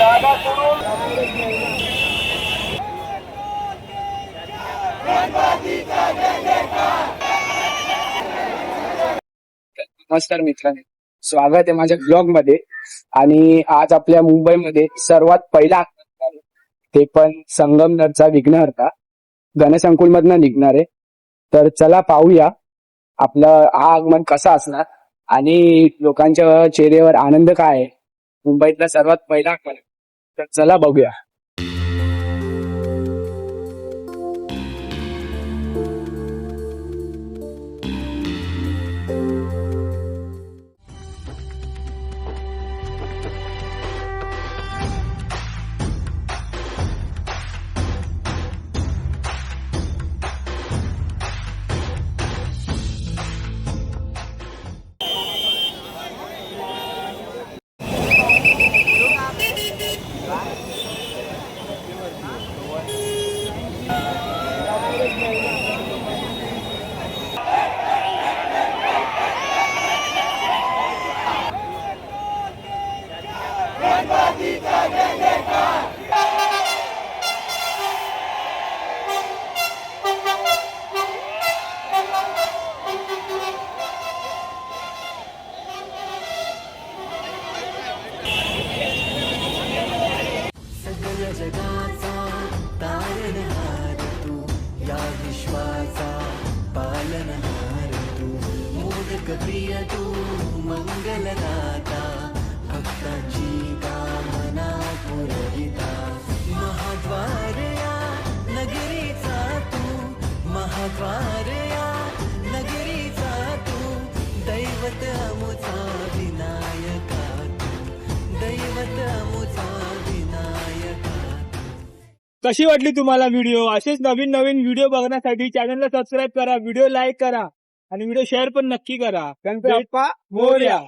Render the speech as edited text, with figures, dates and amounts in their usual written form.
नमस्कार मित्रांनो, स्वागत आहे माझ्या ब्लॉग मध्ये. आणि आज आपल्या मुंबईमध्ये सर्वात पहिला ते पण संगमनेरचा विघ्नहर्ता गणेशंकुल मधनं निघणार आहे. तर चला पाहूया आपलं हा आगमन कसा असणार आणि लोकांच्या चेहऱ्यावर आनंद काय आहे. मुंबईतला सर्वात पहिला आगमन, तर चला बघूया. जगाचा तारणहार तू, या विश्वाचा पालनहार तू, मोदक प्रिय तू, मंगलदाता, भक्तांची कामना पुरविता, महाद्वार या नगरीचा तू, महाद्वार या नगरीचा तू, दैवत अमुचा विनायका तू, दैवत अमुचा. कशी वाटली तुम्हाला व्हिडिओ? असेच नवीन नवीन व्हिडिओ बघण्यासाठी चॅनलला सबस्क्राईब करा, व्हिडिओ लाईक करा आणि व्हिडिओ शेअर पण नक्की करा. गणपती बाप्पा मोरया.